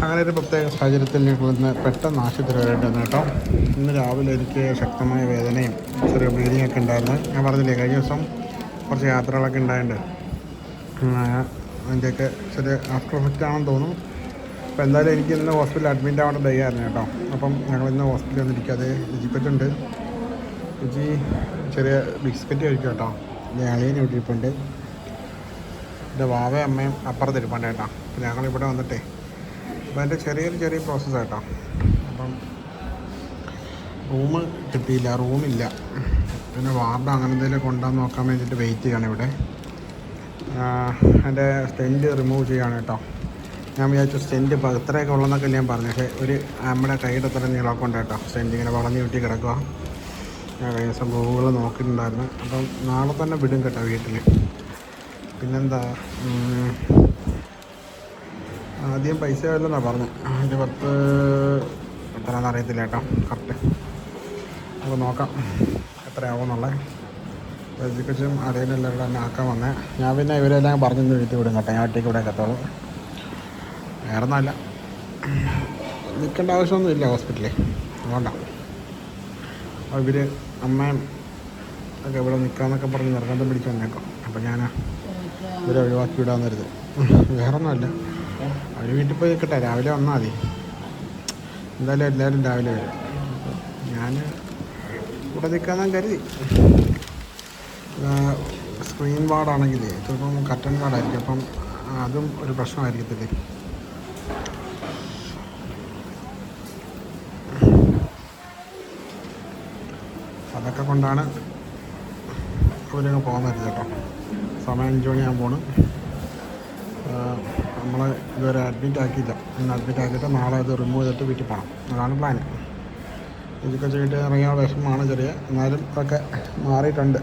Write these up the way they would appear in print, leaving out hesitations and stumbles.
അങ്ങനെ ഒരു പ്രത്യേക സാഹചര്യത്തിൽ ഞങ്ങൾ ഇന്ന് പെട്ടെന്ന് ആശുപത്രി വരേണ്ടതെന്ന് കേട്ടോ. ഇന്ന് രാവിലെ എനിക്ക് ശക്തമായ വേദനയും ചെറിയ ബ്ലീഡിങ് ഒക്കെ ഉണ്ടായിരുന്നു. ഞാൻ പറഞ്ഞില്ലേ കഴിഞ്ഞ ദിവസം കുറച്ച് യാത്രകളൊക്കെ ഉണ്ടായിട്ടുണ്ട്. അതിൻ്റെയൊക്കെ ചെറിയ ആഫ്റ്റർ എഫക്റ്റ് ആണെന്ന് തോന്നുന്നു. അപ്പോൾ എന്തായാലും എനിക്ക് ഇന്ന് ഹോസ്പിറ്റലിൽ അഡ്മിറ്റ് ആവേണ്ട ഡേ ആയിരുന്നു കേട്ടോ. അപ്പം ഞങ്ങൾ ഇന്ന് ഹോസ്പിറ്റലിൽ വന്നിരിക്കാതെ രുചിപ്പറ്റുണ്ട്. രുചി ചെറിയ ബിസ്ക്കറ്റ് കഴിക്കും കേട്ടോ. എൻ്റെ അളിയനെ വിട്ടിരിപ്പുണ്ട്. എൻ്റെ വാവയും അമ്മയും അപ്പുറത്തിരിപ്പുണ്ട് കേട്ടോ. അപ്പോൾ ഞങ്ങളിവിടെ വന്നിട്ടേ അപ്പോൾ എൻ്റെ ചെറിയ പ്രോസസ്സ് കേട്ടോ. അപ്പം റൂം കിട്ടിയില്ല, റൂമില്ല. പിന്നെ വാർഡ് അങ്ങനെ എന്തെങ്കിലും കൊണ്ടുവന്ന് നോക്കാൻ വേണ്ടിയിട്ട് വെയിറ്റ് ചെയ്യണം ഇവിടെ. എൻ്റെ സ്റ്റെൻറ്റ് റിമൂവ് ചെയ്യാണ് കേട്ടോ. ഞാൻ വിചാരിച്ചു സ്റ്റെൻറ്റ് ഇപ്പോൾ എത്രയൊക്കെ ഉള്ളതെന്നൊക്കെ ഞാൻ പറഞ്ഞു. പക്ഷേ ഒരു നമ്മുടെ കൈയുടെ അത്ര നീളമൊക്കെ ഉണ്ട് കേട്ടോ. സ്റ്റെൻറ്റ് ഇങ്ങനെ വളഞ്ഞു കിട്ടി കിടക്കുക. ഞാൻ കഴിഞ്ഞ ദിവസം ഗൂഗിൾ നോക്കിയിട്ടുണ്ടായിരുന്നു. അപ്പം നാളെ തന്നെ വിടും കേട്ടോ വീട്ടിൽ. പിന്നെന്താ, ആദ്യം പൈസ വല്ലെന്നാണ് പറഞ്ഞത്. അതിൻ്റെ 10 എത്രയാണെന്ന് അറിയത്തില്ല കേട്ടോ കറക്റ്റ്. അപ്പോൾ നോക്കാം എത്രയാവുമെന്നുള്ളത്. വെജിക്കച്ചും അടയിലെല്ലാം തന്നെ ആക്കാൻ വന്നേ. ഞാൻ പിന്നെ ഇവരെല്ലാം പറഞ്ഞൊന്ന് വീട്ടിൽ വിടും കേട്ടോ. ഞാൻ ഒറ്റയ്ക്ക് ഇവിടെ എത്തത്തുള്ളൂ. വേറെ ഒന്നുമല്ല, നിൽക്കേണ്ട ആവശ്യമൊന്നുമില്ല ഹോസ്പിറ്റലിൽ. അതുകൊണ്ടാണ് ഇവർ അമ്മയും ഒക്കെ ഇവിടെ നിൽക്കാമെന്നൊക്കെ പറഞ്ഞ് നിർബന്ധം പിടിച്ച് വന്നേക്കും. അപ്പോൾ ഞാൻ ഇവരെ ഒഴിവാക്കി വിടാമെന്ന് കരുത്. വേറെ ഒന്നുമല്ല, അവർ വീട്ടിൽ പോയി നിൽക്കട്ടെ. രാവിലെ വന്നാൽ മതി. എന്തായാലും എല്ലാവരും രാവിലെ വരും. ഞാൻ ഇവിടെ നിൽക്കാമെന്ന് കരുതി. സ്ക്രീൻ വാർഡാണെങ്കിൽ ചിലപ്പം കർട്ടൻ വാർഡായിരിക്കും. അപ്പം അതും ഒരു പ്രശ്നമായിരിക്കത്തില്ലേ. അതൊക്കെ കൊണ്ടാണ് അവരങ്ങ് പോകുന്നത് കേട്ടോ. സമയം 5 മണിയാകുമ്പോൾ പോകണം. നമ്മൾ ഇതുവരെ അഡ്മിറ്റ് ആക്കിയില്ല. ഇന്ന് അഡ്മിറ്റ് ആക്കിയിട്ട് നാളെ അത് റിമൂവ് ചെയ്തിട്ട് വീട്ടിൽ പോകണം. അതാണ് പ്ലാൻ. ഇതൊക്കെ ചെയ്തിട്ട് ഇറങ്ങിയ വിഷമമാണ് ചെറിയ. എന്നാലും അതൊക്കെ മാറിയിട്ടുണ്ട്.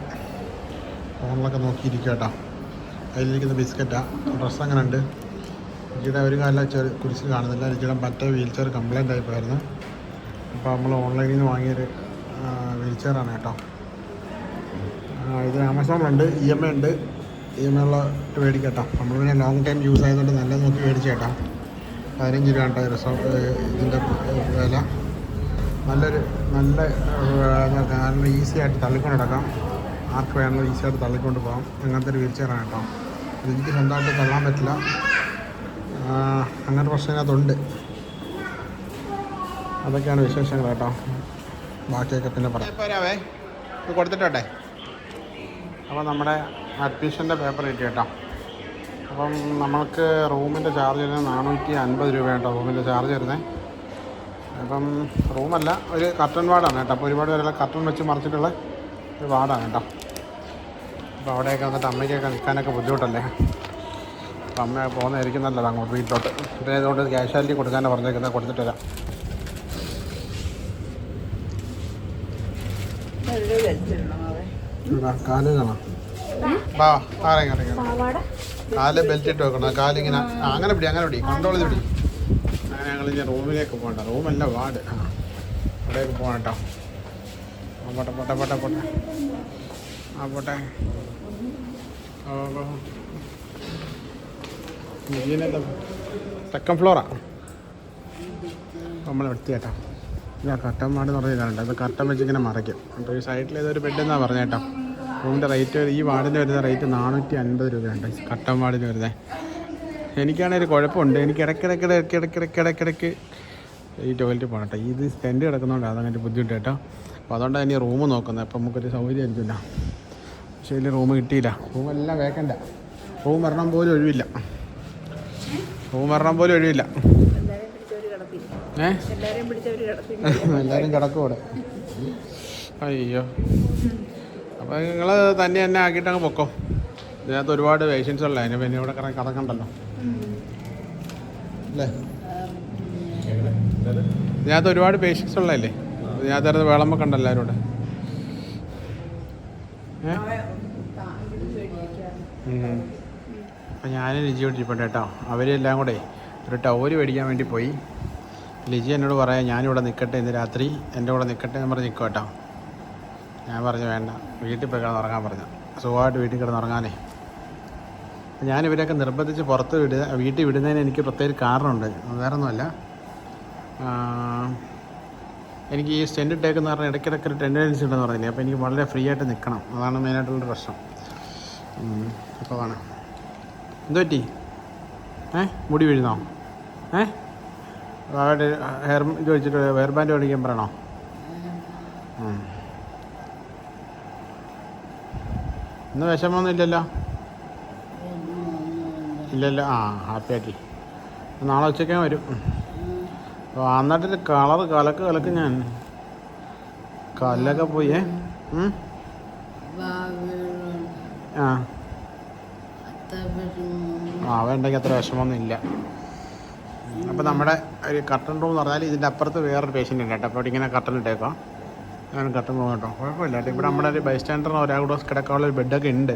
ഫോണിലൊക്കെ നോക്കിയിരിക്കുക കേട്ടോ. അതിലിരിക്കുന്ന ബിസ്ക്കറ്റാണ്. ഡ്രസ്സ് അങ്ങനെ ഉണ്ട്. രുചിയുടെ ഒരു കാലം കുരിശ് കാണുന്നില്ല. രുചിയുടെ മറ്റേ വീൽ ചെയർ കംപ്ലൈൻ്റ് ആയിപ്പോയിരുന്നു. അപ്പോൾ നമ്മൾ ഓൺലൈനിൽ നിന്ന് വാങ്ങിയൊരു വീൽ ചെയറാണ് കേട്ടോ. ഇത് ആമസോണിലുണ്ട്. EMI ഉണ്ട്. EMI ഉള്ള മേടിക്കാം കേട്ടോ. നമ്മൾ പിന്നെ ലോങ് ടൈം യൂസ് ആയതുകൊണ്ട് നല്ല നോക്കി മേടിച്ച് കേട്ടോ. 15 രൂപ കേട്ടോ ഇതിൻ്റെ വില. നല്ല ഈസി ആയിട്ട് തള്ളിക്കൊണ്ട് നടക്കാം. ആർക്ക് വേണമെങ്കിലും ഈസി ആയിട്ട് തള്ളിക്കൊണ്ട് പോകാം. അങ്ങനത്തെ ഒരു വീൽ ചെയറാണ് കേട്ടോ. എനിക്ക് സ്വന്തമായിട്ട് തള്ളാൻ പറ്റില്ല. അങ്ങനത്തെ പ്രശ്നത്തിനകത്തുണ്ട്. അതൊക്കെയാണ് വിശേഷങ്ങൾ കേട്ടോ. ബാക്കിയൊക്കെ പിന്നെ പറയാം. പോരാവേ, ഇത് കൊടുത്തിട്ടോട്ടെ. അപ്പോൾ നമ്മുടെ അഡ്മിഷൻ്റെ പേപ്പർ കിട്ടി കേട്ടോ. അപ്പം നമ്മൾക്ക് റൂമിൻ്റെ ചാർജ് വരുന്നത് 450 രൂപ കേട്ടോ. റൂമിൻ്റെ ചാർജ് വരുന്നത്. അപ്പം റൂമല്ല, ഒരു കർട്ടൻ വാർഡാണ് കേട്ടോ. അപ്പോൾ ഒരുപാട് പേരെല്ലാം കർട്ടൻ വെച്ച് മറിച്ചിട്ടുള്ള ഒരു വാർഡാണ് കേട്ടോ. അപ്പോൾ അവിടെയൊക്കെ വന്നിട്ട് അമ്മയ്ക്കൊക്കെ നിൽക്കാനൊക്കെ ബുദ്ധിമുട്ടല്ലേ. അപ്പം അമ്മ പോകുന്നതായിരിക്കും നല്ലത് അങ്ങോട്ട് വീട്ടിലോട്ട്. പിന്നെ ഇതുകൊണ്ട് ക്യാഷ്വാലിറ്റി കൊടുക്കാനാണ് പറഞ്ഞേക്കുന്നത്. കൊടുത്തിട്ട് വരാം. കാല് കാണാം. കാല് ബെൽറ്റ് ഇട്ട് വെക്കണം. കാലിങ്ങനെ അങ്ങനെ പിടി കൺട്രോൾ ചെയ്ത് പിടി. അങ്ങനെ ഞങ്ങൾ ഇനി റൂമിലേക്ക് പോകണ്ട. റൂമല്ല, വാർഡ്. അവിടേക്ക് പോകണം കേട്ടോ. പോട്ടെ പോട്ടെ. സെക്കൻഡ് ഫ്ലോറാണ് നമ്മൾ എടുത്ത് കേട്ടോ. ഇല്ല, കട്ടൻ വാർഡ് എന്ന് പറഞ്ഞിട്ടുണ്ട്. അത് കട്ടൻ വെച്ചിങ്ങനെ മറയ്ക്കും. അപ്പോൾ ഈ സൈഡിൽ ഏതൊരു ബെഡ് എന്നാണ് പറഞ്ഞത് കേട്ടോ. റൂമിൻ്റെ റേറ്റ്, ഈ വാർഡിന് വരുന്ന റേറ്റ് 450 രൂപയുണ്ട് കട്ടൻ വാർഡിന് വരുന്നത്. എനിക്കാണെങ്കിൽ ഒരു കുഴപ്പമുണ്ട്. എനിക്ക് ഇടയ്ക്കിടയ്ക്ക് ഈ ടോയ്ലറ്റ് പോകണം കേട്ടോ. ഇത് സ്റ്റെൻറ്റ് കിടക്കുന്നതുകൊണ്ട് അതങ്ങനെ ബുദ്ധിമുട്ട് കേട്ടോ. അപ്പോൾ അതുകൊണ്ടാണ് ഇനി റൂം നോക്കുന്നത്. അപ്പോൾ നമുക്കൊരു സൗകര്യമായിരിക്കില്ല. പക്ഷേ ഇതിൽ റൂം കിട്ടിയില്ല. റൂമെല്ലാം വേക്കണ്ട. റൂം വരണം പോലും ഒഴിവില്ല. എല്ലാവരും കിടക്കും ഇവിടെ. അയ്യോ, അപ്പോൾ നിങ്ങൾ തന്നെ ആക്കിയിട്ട് അങ്ങ് പൊക്കോ. ഇതിനകത്ത് ഒരുപാട് പേഷ്യൻസ് ഉള്ള. അതിന് പിന്നെ ഇവിടെ കറക്കണ്ടല്ലോ അല്ലേ. ഇതിനകത്ത് ഒരുപാട് പേഷ്യൻസ് ഉള്ളതല്ലേ. ഇതിനകത്ത് വെള്ളമൊക്കെ ഉണ്ടല്ലോ എല്ലാവരും കൂടെ. അപ്പം ഞാൻ ലിജി വിളിച്ചിട്ടുണ്ട് കേട്ടോ. അവരെല്ലാം കൂടെ ഒരു ടവല് മേടിക്കാൻ വേണ്ടി പോയി. ലിജി എന്നോട് പറയാം ഞാനിവിടെ നിൽക്കട്ടെ, ഇന്ന് രാത്രി എൻ്റെ കൂടെ നിൽക്കട്ടെ എന്ന് പറഞ്ഞ് നിൽക്കും കേട്ടോ. ഞാൻ പറഞ്ഞു വേണ്ട, വീട്ടിൽ പോയി കിടന്നുറങ്ങാൻ പറഞ്ഞു. സുഖമായിട്ട് വീട്ടിൽ കിടന്നുറങ്ങാനേ. ഞാനിവരെയൊക്കെ നിർബന്ധിച്ച് പുറത്ത് വീട്ടിൽ വിടുന്നതിന് എനിക്ക് പ്രത്യേക കാരണമുണ്ട്. വേറെ ഒന്നുമല്ല, എനിക്ക് ഈ സ്റ്റെൻഡ് ഇട്ടേക്കെന്ന് പറഞ്ഞാൽ ഇടയ്ക്കിടയ്ക്ക് ഒരു ടെൻഡൻസി ഉണ്ടെന്ന് പറഞ്ഞില്ലേ. അപ്പോൾ എനിക്ക് വളരെ ഫ്രീ ആയിട്ട് നിൽക്കണം, അതാണ് മെയിനായിട്ടുള്ളൊരു പ്രശ്നം. അപ്പോൾ ആണ് എന്ത് പറ്റി? മുടി വീഴുന്നോ? അവിടെ ഹെയർ ഇത് വെച്ചിട്ട് ഹെയർ ബാൻഡ് മേടിക്കാൻ പറയണോ? ഇന്ന് വിഷമമൊന്നും ഇല്ലല്ലോ? ഇല്ലല്ലോ. ഹാപ്പി ആക്കി. നാളെ ഉച്ചയ്ക്കാൻ വരും. എന്നിട്ട് കളറ് കലക്ക് ഞാൻ കല്ലൊക്കെ പോയി. വേണ്ടെങ്കിൽ അത്ര വിഷമമൊന്നും ഇല്ല. അപ്പോൾ നമ്മുടെ ഒരു കട്ടൺ റൂം എന്ന് പറഞ്ഞാൽ ഇതിൻ്റെ അപ്പുറത്ത് വേറൊരു പേഷ്യൻ്റ് ഉണ്ട് കേട്ടോ. അപ്പോൾ ഇവിടെ ഇങ്ങനെ കട്ടൺ ഇട്ടേക്കാം. ഞാൻ കട്ടൺ റൂം കേട്ടോ, കുഴപ്പമില്ല കേട്ടോ. ഇവിടെ നമ്മുടെ ഒരു ബൈസ്റ്റാൻഡറിന് ഒരാൾ കിടക്കാനുള്ള ഒരു ബെഡൊക്കെ ഉണ്ട്.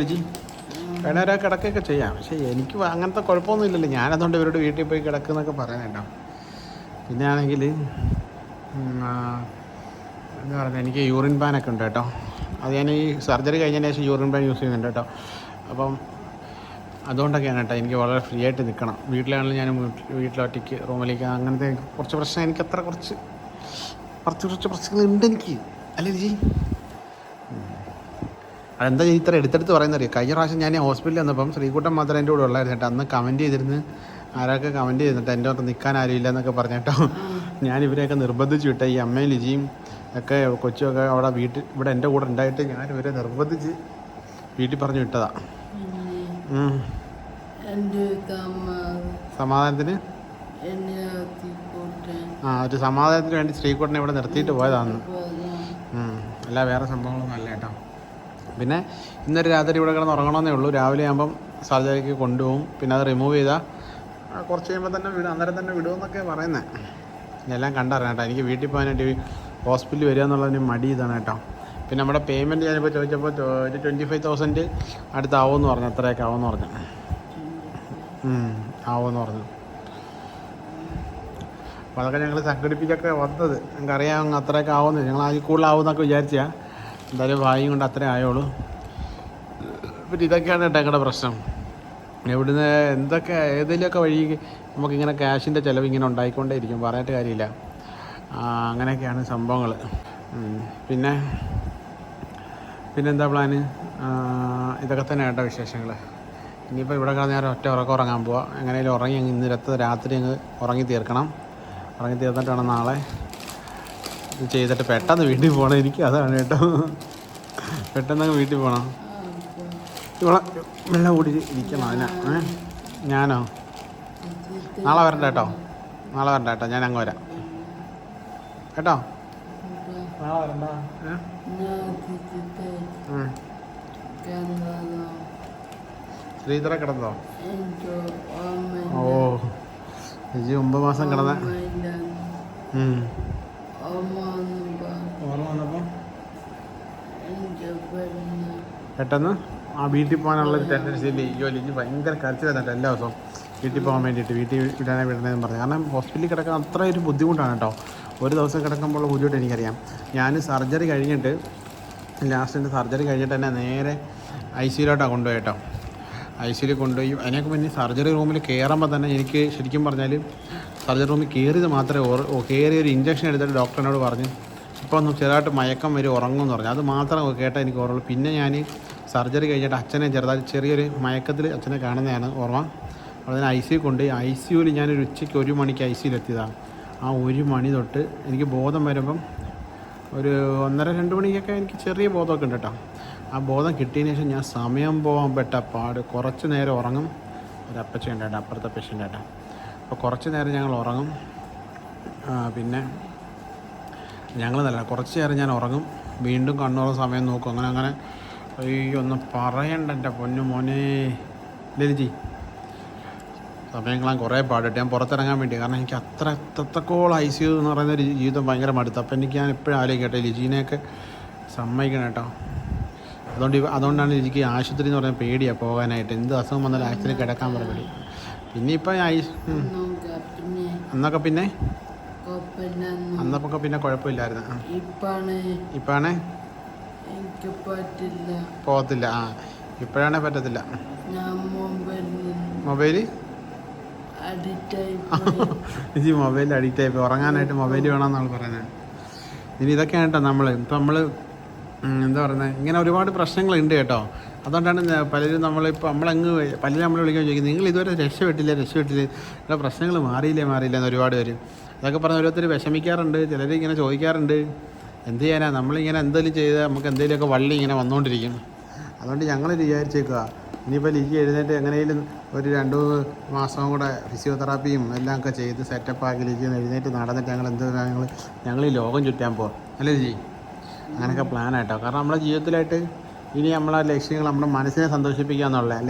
ലിജി വേണേ ഒരാൾ കിടക്കുകയൊക്കെ ചെയ്യാം. പക്ഷേ എനിക്ക് അങ്ങനത്തെ കുഴപ്പമൊന്നും ഇല്ലല്ലോ. ഞാനതുകൊണ്ട് ഇവരോട് വീട്ടിൽ പോയി കിടക്കുന്നൊക്കെ പറയാൻ കേട്ടോ. പിന്നെ ആണെങ്കിൽ എന്താ പറയുക, എനിക്ക് യൂറിൻ പാനൊക്കെ ഉണ്ട് കേട്ടോ. അത് ഞാൻ ഈ സർജറി കഴിഞ്ഞതിന് ശേഷം യൂറിൻ പാൻ യൂസ് ചെയ്യുന്നുണ്ട് കേട്ടോ. അപ്പം അതുകൊണ്ടൊക്കെയാണ് കേട്ടോ എനിക്ക് വളരെ ഫ്രീ ആയിട്ട് നിൽക്കണം. വീട്ടിലാണെങ്കിലും ഞാൻ വീട്ടിലൊറ്റയ്ക്ക് റൂമിലേക്ക് അങ്ങനത്തെ കുറച്ച് പ്രശ്നം എനിക്ക് അത്ര കുറച്ച് പ്രശ്നങ്ങളുണ്ട് എനിക്ക്. അല്ലേ ജി? അതെന്താ ഇത്ര എടുത്തെടുത്ത് പറയുന്നറിയാം. കഴിഞ്ഞ പ്രാവശ്യം ഞാൻ ഹോസ്പിറ്റലിൽ വന്നപ്പം ശ്രീകുട്ടൻ മാത്രം എൻ്റെ കൂടെ ഉള്ളായിരുന്നു കേട്ടോ. അന്ന് കമൻറ്റ് ചെയ്തിരുന്നു, ആരൊക്കെ കമൻറ്റ് ചെയ്തിട്ട് എൻ്റെ അടുത്ത് നിൽക്കാൻ ആരുമില്ല എന്നൊക്കെ പറഞ്ഞിട്ടോ. ഞാൻ ഇവരെയൊക്കെ നിർബന്ധിച്ച് വിട്ട ഈ അമ്മയും ലിജിയും ഒക്കെ കൊച്ചുമൊക്കെ അവിടെ ഇവിടെ എൻ്റെ കൂടെ ഉണ്ടായിട്ട് ഞാൻ ഇവരെ നിർബന്ധിച്ച് വീട്ടിൽ പറഞ്ഞു വിട്ടതാ. സമാധാനത്തിന് ഒരു സമാധാനത്തിന് വേണ്ടി ശ്രീകുട്ടനെ ഇവിടെ നിർത്തിയിട്ട് പോയതാണ്. അല്ല വേറെ സംഭവങ്ങളൊന്നും അല്ല കേട്ടോ. പിന്നെ ഇന്നൊരു രാത്രി ഇവിടെ കിടന്ന് ഉറങ്ങണമെന്നേ ഉള്ളൂ. രാവിലെ ആകുമ്പം സർജറിക്ക് കൊണ്ടുപോകും. പിന്നെ അത് റിമൂവ് ചെയ്താൽ കുറച്ച് കഴിയുമ്പോൾ തന്നെ അന്നേരം തന്നെ വിടുമെന്നൊക്കെ പറയുന്നത്. എല്ലാം കണ്ടറിയാം കേട്ടോ. എനിക്ക് വീട്ടിൽ പോകാനായിട്ട് ഹോസ്പിറ്റലിൽ വരിക എന്നുള്ളതിന് മടി ഇതാണ് കേട്ടോ. പിന്നെ നമ്മുടെ പേയ്മെൻറ്റ് ഞാനിപ്പോൾ ചോദിച്ചപ്പോൾ ഒരു 25,000 അടുത്താവുമെന്ന് പറഞ്ഞു. അത്രയൊക്കെ ആവുമെന്ന് പറഞ്ഞു. ആവുമെന്ന് പറഞ്ഞു. അപ്പോൾ അതൊക്കെ ഞങ്ങൾ സംഘടിപ്പിച്ചൊക്കെ വന്നത്. ഞങ്ങൾക്കറിയാം അത്രയൊക്കെ ആവുമെന്ന്. ഞങ്ങൾ അതിൽ കൂടുതലാവുമെന്നൊക്കെ വിചാരിച്ചാൽ എന്തായാലും ഭാഗ്യം കൊണ്ട് അത്രേ ആയുള്ളൂ. പിന്നെ ഇതൊക്കെയാണ് കേട്ടോ ഞങ്ങളുടെ പ്രശ്നം. എവിടുന്ന് എന്തൊക്കെ ഏതെങ്കിലുമൊക്കെ വഴി നമുക്കിങ്ങനെ ക്യാഷിൻ്റെ ചിലവ് ഇങ്ങനെ ഉണ്ടായിക്കൊണ്ടേ ഇരിക്കും, പറഞ്ഞിട്ട് കാര്യമില്ല. അങ്ങനെയൊക്കെയാണ് സംഭവങ്ങൾ. പിന്നെന്താ പ്ലാന്? ഇതൊക്കെ തന്നെ കേട്ടോ വിശേഷങ്ങൾ. ഇനിയിപ്പോൾ ഇവിടെ കിടന്ന് ഞാൻ ഒറ്റ ഉറങ്ങാൻ പോവാം. എങ്ങനെയാലും ഉറങ്ങി ഇന്ന് രാത്രി അങ്ങ് ഉറങ്ങി തീർക്കണം. ഉറങ്ങി തീർന്നിട്ട് വേണം നാളെ ഇത് ചെയ്തിട്ട് പെട്ടെന്ന് വീട്ടിൽ പോകണം. എനിക്ക് അതാണ് കേട്ടോ, പെട്ടെന്ന് വീട്ടിൽ പോകണം. ഇവിടെ വെള്ളം കൂടി ഇരിക്കണം അതിനാ. ഞാനോ നാളെ വരണ്ട കേട്ടോ, ഞാൻ അങ്ങ് വരാം കേട്ടോ. നാളെ വരണ്ട. ശ്രീധര കിടന്നോ? ഓ ചേച്ചി 9 മാസം കിടന്ന ഓർമ്മ വന്നപ്പോൾ പെട്ടെന്ന് വീട്ടിൽ പോകാനുള്ളൊരു ടെൻഡൻസി ഇല്ലേ? ലിജി ഭയങ്കര കരച്ചിൽ തന്നിട്ട് എല്ലാ ദിവസവും വീട്ടിൽ പോകാൻ വേണ്ടിയിട്ട്, വീട്ടിൽ വിടണമെന്ന് പറഞ്ഞു. കാരണം ഹോസ്പിറ്റലിൽ കിടക്കാൻ അത്ര ഒരു ബുദ്ധിമുട്ടാണ് കേട്ടോ. ഒരു ദിവസം കിടക്കുമ്പോൾ ബുദ്ധിമുട്ട് എനിക്കറിയാം. ഞാൻ സർജറി കഴിഞ്ഞിട്ട് ലാസ്റ്റിൻ്റെ സർജറി കഴിഞ്ഞിട്ട് തന്നെ നേരെ ICUയിലോട്ടാണ് കൊണ്ടുപോയി കേട്ടോ. ICUയിൽ കൊണ്ടുപോയി അതിനൊക്കെ പിന്നെ സർജറി റൂമിൽ കയറുമ്പോൾ തന്നെ എനിക്ക് ശരിക്കും പറഞ്ഞാൽ സർജറി റൂമിൽ കയറിയത് മാത്രമേ കയറി ഒരു ഇഞ്ചക്ഷൻ എടുത്തിട്ട് ഡോക്ടറിനോട് പറഞ്ഞു ഇപ്പോൾ ഒന്ന് ചെറുതായിട്ട് മയക്കം വരും, ഉറങ്ങുമെന്ന് പറഞ്ഞു. അത് മാത്രം കേട്ടാൽ എനിക്ക് ഓർമ്മയുള്ളൂ. പിന്നെ ഞാൻ സർജറി കഴിഞ്ഞിട്ട് അച്ഛനെ ചെറിയൊരു മയക്കത്തിൽ അച്ഛനെ കാണുന്നതാണ് ഓർമ്മ. അതിന് ICU കൊണ്ടുപോയി. ICUയിൽ ഞാനൊരു ഉച്ചയ്ക്ക് 1 മണിക്ക് ICUയിലെത്തിയതാണ്. ആ 1 മണി തൊട്ട് എനിക്ക് ബോധം വരുമ്പം ഒരു 1:30-2 മണിക്കൊക്കെ എനിക്ക് ചെറിയ ബോധമൊക്കെ ഉണ്ട് കേട്ടോ. ആ ബോധം കിട്ടിയതിന് ശേഷം ഞാൻ സമയം പോകാൻ പെട്ട പാട്. കുറച്ച് നേരം ഉറങ്ങും. ഒരു അപ്പച്ചയുണ്ട് കേട്ടോ, അപ്പുറത്തെ പേഷ്യൻ്റ് കേട്ടോ. അപ്പോൾ കുറച്ച് നേരം ഞങ്ങൾ ഉറങ്ങും. പിന്നെ കുറച്ച് നേരം ഞാൻ ഉറങ്ങും, വീണ്ടും കണ്ണുറങ്ങുന്ന സമയം നോക്കും. അങ്ങനെ ഒന്നും പറയണ്ട എൻ്റെ പൊന്നു മോനെ ലലിജി. സമയങ്ങളാൻ കുറേ പാടിട്ട് ഞാൻ പുറത്തിറങ്ങാൻ വേണ്ടി. കാരണം എനിക്ക് അത്രത്തോളം ICU എന്ന് പറയുന്ന ഒരു ജീവിതം ഭയങ്കര മടുത്തു. അപ്പോൾ എനിക്ക് ഞാൻ എപ്പോഴും ആലോചിക്കട്ടെ ലിജീനെയൊക്കെ സമ്മതിക്കണം കേട്ടോ. അതുകൊണ്ടാണ് ലിജിക്ക് ആശുപത്രി എന്ന് പറഞ്ഞാൽ പേടിയാണ് പോകാനായിട്ട്. എന്ത് അസുഖം വന്നാലും ആശുപത്രി കിടക്കാൻ പറഞ്ഞ പേടി. പിന്നെ ഇപ്പം അന്നൊക്കെ പിന്നെ കുഴപ്പമില്ലായിരുന്നു. ഇപ്പാണ് പോകത്തില്ല. ഇപ്പോഴാണേ പറ്റത്തില്ല. ഞാൻ മൊബൈല് ഇജി മൊബൈലിൽ അഡിക്റ്റ് ആയിപ്പോയി. ഉറങ്ങാനായിട്ട് മൊബൈൽ വേണമെന്നാണ് പറയുന്നത്. ഇനി ഇതൊക്കെയാണ് കേട്ടോ നമ്മൾ എന്താ പറയുന്നത്, ഇങ്ങനെ ഒരുപാട് പ്രശ്നങ്ങളുണ്ട് കേട്ടോ. അതുകൊണ്ടാണ് പലരും നമ്മളങ്ങ് പലരും നമ്മൾ വിളിക്കാൻ ചോദിക്കുന്നത്, നിങ്ങൾ ഇതുവരെ രക്ഷപ്പെട്ടില്ല ഇവിടെ പ്രശ്നങ്ങൾ മാറിയില്ല എന്ന് ഒരുപാട് പേര് അതൊക്കെ പറഞ്ഞ് ഓരോരുത്തർ വിഷമിക്കാറുണ്ട്. ചിലർ ഇങ്ങനെ ചോദിക്കാറുണ്ട്, എന്ത് ചെയ്യാനാ, നമ്മളിങ്ങനെ എന്തെങ്കിലും ചെയ്താൽ നമുക്ക് എന്തെങ്കിലുമൊക്കെ വള്ളി ഇങ്ങനെ വന്നുകൊണ്ടിരിക്കും. അതുകൊണ്ട് ഞങ്ങൾ വിചാരിച്ചേക്കുക, ഇനിയിപ്പോൾ ലിജി എഴുന്നേറ്റ് എങ്ങനെയും ഒരു 2 മാസം കൂടെ ഫിസിയോതെറാപ്പിയും എല്ലാം ഒക്കെ ചെയ്ത് സെറ്റപ്പാക്കി ലിജി എഴുന്നേറ്റ് നടന്നിട്ട് ഞങ്ങൾ ഈ ലോകം ചുറ്റാൻ പോകും അല്ലേ ലിജി? അങ്ങനെയൊക്കെ പ്ലാനായിട്ടോ. കാരണം നമ്മുടെ ജീവിതത്തിലായിട്ട് ഇനി നമ്മളെ ലക്ഷ്യങ്ങൾ നമ്മുടെ മനസ്സിനെ സന്തോഷിപ്പിക്കുക എന്നുള്ളത്, അല്ല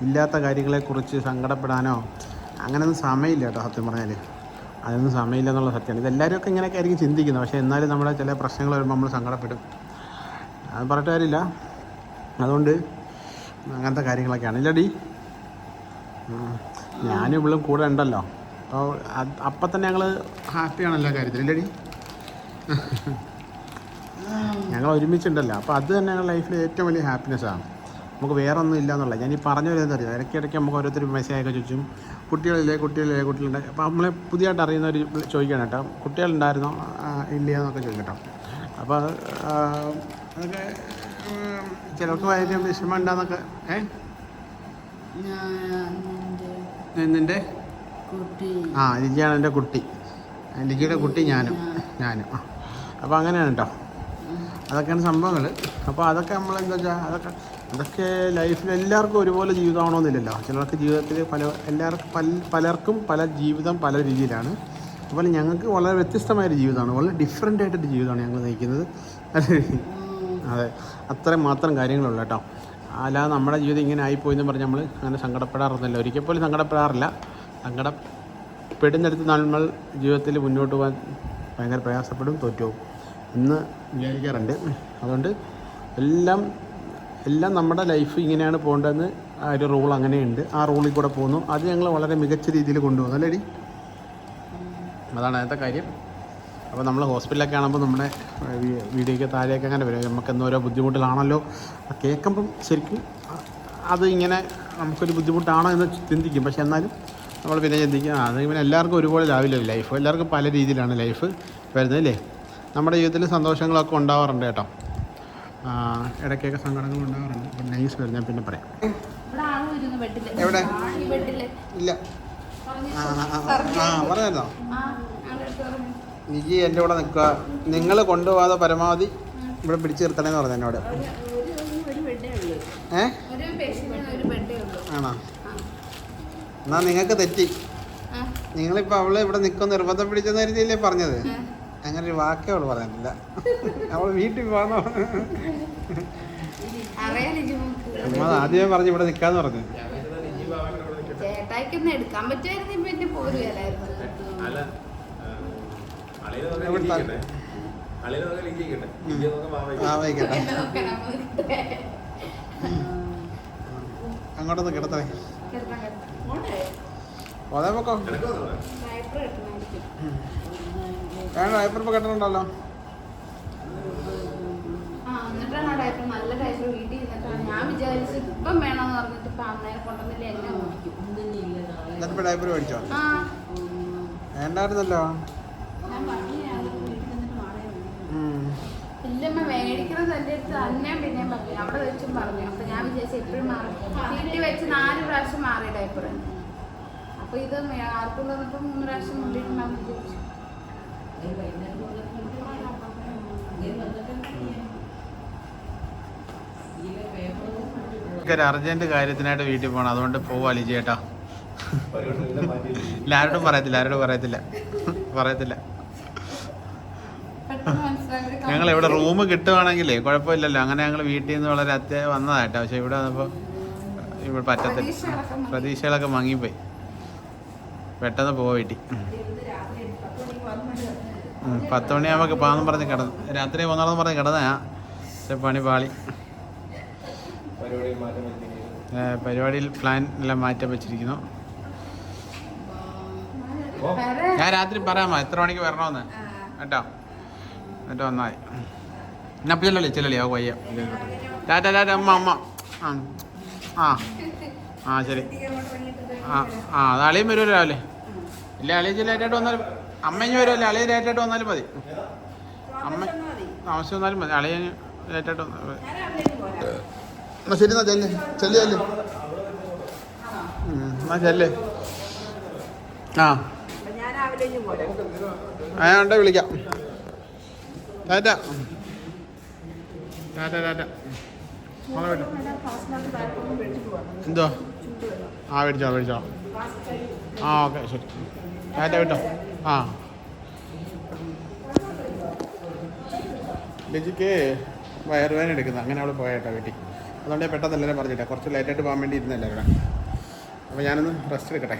ഇല്ലാത്ത കാര്യങ്ങളെക്കുറിച്ച് സങ്കടപ്പെടാനോ അങ്ങനെയൊന്നും സമയമില്ല കേട്ടോ. സത്യം പറഞ്ഞാൽ അതൊന്നും സമയമില്ല എന്നുള്ള സത്യമാണ്. ഇതെല്ലാവരും ഇങ്ങനെയൊക്കെ ആയിരിക്കും ചിന്തിക്കുന്നത്. പക്ഷേ എന്നാലും നമ്മുടെ ചില പ്രശ്നങ്ങൾ വരുമ്പോൾ നമ്മൾ സങ്കടപ്പെടും. അത് പറഞ്ഞിട്ട് കാര്യമില്ല. അതുകൊണ്ട് അങ്ങനത്തെ കാര്യങ്ങളൊക്കെയാണ് ഇല്ലടി. ഞാനും ഇവളും കൂടെ ഉണ്ടല്ലോ, അപ്പോൾ അപ്പം തന്നെ ഞങ്ങൾ ഹാപ്പിയാണ് എല്ലാ കാര്യത്തിലും ഇല്ലടി. ഞങ്ങൾ ഒരുമിച്ചുണ്ടല്ലോ, അപ്പോൾ അത് തന്നെ ഞങ്ങളുടെ ലൈഫിൽ ഏറ്റവും വലിയ ഹാപ്പിനെസ്സാണ്. നമുക്ക് വേറെ ഒന്നും ഇല്ല എന്നുള്ളത്. ഞാൻ ഈ പറഞ്ഞു വരുന്നത് അറിയാം. ഇടയ്ക്കിടയ്ക്ക് നമുക്ക് ഓരോരുത്തർ മെസ്സേജൊക്കെ ചോദിച്ചും കുട്ടികളുണ്ട്. അപ്പോൾ നമ്മളെ പുതിയതായിട്ട് അറിയുന്നവർ ചോദിക്കണം കേട്ടോ, കുട്ടികളുണ്ടായിരുന്നോ ഇല്ലയെന്നൊക്കെ ചോദിക്കട്ടോ. അപ്പോൾ അതൊക്കെ ചിലർക്ക് വളരെ വിഷമം ഉണ്ടാന്നൊക്കെ. നിൻ്റെ ലിജിയാണ് എൻ്റെ കുട്ടി, ലിജിയുടെ കുട്ടി ഞാനും. അപ്പോൾ അങ്ങനെയാണ് കേട്ടോ. അതൊക്കെയാണ് സംഭവങ്ങൾ. അപ്പോൾ അതൊക്കെ നമ്മളെന്താ വെച്ചാൽ അതൊക്കെ ലൈഫിൽ എല്ലാവർക്കും ഒരുപോലെ ജീവിതമാണോന്നില്ലല്ലോ. ചിലർക്ക് ജീവിതത്തിൽ പലർക്കും പല ജീവിതം പല രീതിയിലാണ്. അതുപോലെ ഞങ്ങൾക്ക് വളരെ വ്യത്യസ്തമായൊരു ജീവിതമാണ്, വളരെ ഡിഫറെൻ്റ് ആയിട്ടൊരു ജീവിതമാണ് ഞങ്ങൾ നയിക്കുന്നത്. അതെ, അത്രയും മാത്രം കാര്യങ്ങളുള്ളൂ കേട്ടോ. അല്ലാതെ നമ്മുടെ ജീവിതം ഇങ്ങനെ ആയിപ്പോയെന്ന് പറഞ്ഞ് നമ്മൾ അങ്ങനെ സങ്കടപ്പെടാറൊന്നുമില്ല, ഒരിക്കൽ പോലും സങ്കടപ്പെടാറില്ല. സങ്കടപ്പെടുന്നിടത്ത് നമ്മൾ ജീവിതത്തിൽ മുന്നോട്ട് പോകാൻ ഭയങ്കര പ്രയാസപ്പെടും, തോറ്റുപോകും എന്ന് വിചാരിക്കാറുണ്ട്. അതുകൊണ്ട് എല്ലാം നമ്മുടെ ലൈഫ് ഇങ്ങനെയാണ് പോകേണ്ടതെന്ന് ആ ഒരു റൂൾ അങ്ങനെയുണ്ട്. ആ റൂളിൽ കൂടെ പോകുന്നു. അത് ഞങ്ങൾ വളരെ മികച്ച രീതിയിൽ കൊണ്ടുപോകുന്നു അല്ലേടി? അതാണ് അതിൻ്റെ കാര്യം. അപ്പോൾ നമ്മൾ ഹോസ്പിറ്റലൊക്കെ ആകുമ്പോൾ നമ്മുടെ വീഡിയോയ്ക്ക് താഴെയൊക്കെ അങ്ങനെ വരും, നമുക്ക് എന്തോരോ ബുദ്ധിമുട്ടിലാണല്ലോ കേൾക്കുമ്പം ശരിക്കും അത് ഇങ്ങനെ നമുക്കൊരു ബുദ്ധിമുട്ടാണോ എന്ന് ചിന്തിക്കും. പക്ഷെ എന്നാലും നമ്മൾ പിന്നെ ചിന്തിക്കുക, അത് പിന്നെ എല്ലാവർക്കും ഒരുപോലെ ആവില്ല ലൈഫ്, എല്ലാവർക്കും പല രീതിയിലാണ് ലൈഫ് വരുന്നത് അല്ലേ? നമ്മുടെ ജീവിതത്തിൽ സന്തോഷങ്ങളൊക്കെ ഉണ്ടാവാറുണ്ട് കേട്ടോ, ഇടയ്ക്കൊക്കെ സങ്കടങ്ങൾ ഉണ്ടാവാറുണ്ട്. അപ്പം നൈസ് വരും, ഞാൻ പിന്നെ പറയാം. എവിടെ ഇല്ല പറഞ്ഞോ നിജി എൻ്റെ കൂടെ നിൽക്കുക, നിങ്ങൾ കൊണ്ടുപോകാതെ പരമാവധി ഇവിടെ പിടിച്ചു നിർത്തണേന്ന് പറഞ്ഞു എന്നോട്. ആണോ? എന്നാ നിങ്ങൾക്ക് തെറ്റി. നിങ്ങളിപ്പോൾ അവള് ഇവിടെ നിൽക്കും നിർബന്ധം പിടിച്ചെന്ന രീതിയിലേ പറഞ്ഞത്. അങ്ങനെ ഒരു വാക്കേ അവള് പറഞ്ഞിട്ടില്ല. അവൾ വീട്ടിൽ പോകാന്നോ ആദ്യമേ പറഞ്ഞു ഇവിടെ നിൽക്കാന്ന് പറഞ്ഞു. എടുക്കാൻ പറ്റുമായിരുന്നു പോരുകയല്ലായിരുന്നു. അങ്ങോട്ടൊന്ന് കിടത്തേ. അതേ പൊക്കോ ഡയപ്പർ ഇപ്പൊ കെട്ടണുണ്ടല്ലോ. നല്ല ഡയപ്പർ വീട്ടിൽ ഇരുന്നിട്ടാണ് ഞാൻ വിചാരിച്ചു ഇപ്പം വേണമെന്ന് പറഞ്ഞിട്ട് ഇപ്പൊ അന്നേരം കൊണ്ടുവന്നില്ല എന്നെ ഓടിക്കും. എന്നിട്ട് ഡയപ്പർ മേടിച്ചോ? വേണ്ടായിരുന്നല്ലോ. ഇല്ലമ്മ മേടിക്കുന്നത് എൻ്റെ അടുത്ത് തന്നെ പിന്നെയും പറഞ്ഞു, അവിടെ വെച്ചും പറഞ്ഞു. അപ്പൊ ഞാൻ വിചാരിച്ചു എപ്പോഴും മാറി, വീട്ടിൽ വെച്ച് 4 പ്രാവശ്യം മാറി ഡയപ്പർ. അപ്പൊ ഇത് ആർക്കും തന്നപ്പോ 3 പ്രാവശ്യം മുണ്ടിട്ടുണ്ടാവും വിചാരിച്ചു. ഒരു അർജന്റ് കാര്യത്തിനായിട്ട് വീട്ടിൽ പോകണം, അതുകൊണ്ട് പോവാ ലിജി ചേട്ടാ. ആരോടും പറയത്തില്ല. ഞങ്ങൾ ഇവിടെ റൂം കിട്ടുവാണെങ്കിലേ കുഴപ്പമില്ലല്ലോ. അങ്ങനെ ഞങ്ങൾ വീട്ടിൽ നിന്ന് വളരെ അത്യാവശ്യം വന്നതായിട്ടാ. പക്ഷെ ഇവിടെ വന്നപ്പോൾ ഇവിടെ പറ്റത്തില്ല, പ്രതീക്ഷകളൊക്കെ മങ്ങിപ്പോയി. പെട്ടെന്ന് പോവാ വീട്ടിൽ. 10 മണിയാകുമ്പോൾ പാന്ന് പറഞ്ഞ് കിടന്നു, രാത്രി 1 പറഞ്ഞ് കിടന്നാ. പക്ഷെ പണി പാളി. പരിപാടിയിൽ പ്ലാൻ എല്ലാം മാറ്റം വെച്ചിരിക്കുന്നു. ഞാൻ രാത്രി പറയാമോ എത്ര മണിക്ക് വരണമെന്ന് കേട്ടോ? എന്നിട്ട് വന്നാൽ ചെല്ലല്ലേ ആ വയ്യ. ടാറ്റ അമ്മ ആ ആ ആ ശരി അത് അളിയും വരുമല്ലോ രാവിലെ ഇല്ല അളിയ ലേറ്റായിട്ട് വന്നാലും അമ്മയും വരുമല്ലോ അളിയ ലേറ്റായിട്ട് വന്നാലും മതി അമ്മ താമസിച്ച് വന്നാലും മതി അളിയ ലേറ്റായിട്ട് വന്നാൽ എന്നാ ശരി എന്നാ ചെല്ല് ചെല്ല് എന്നാ ചെല്ല് ആ ഞാൻ വിളിക്കാം ടാറ്റ ടാറ്റ ടാറ്റ എന്തോ ആ മേടിച്ചോ ആ ഓക്കെ ശരി ടാറ്റ വിട്ടോ ആ ലജിക്ക് വയറുവേദന എടുക്കുന്നത് അങ്ങനെ അവൾ പോയേട്ടാ വീട്ടിൽ അതുകൊണ്ട് പെട്ടെന്ന് എല്ലാവരും പറഞ്ഞിട്ടെ കുറച്ച് ലേറ്റായിട്ട് പോകാൻ വേണ്ടി ഇരുന്നല്ലേ ഇവിടെ അപ്പോൾ ഞാനൊന്ന് റെസ്റ്റ് എടുക്കട്ടെ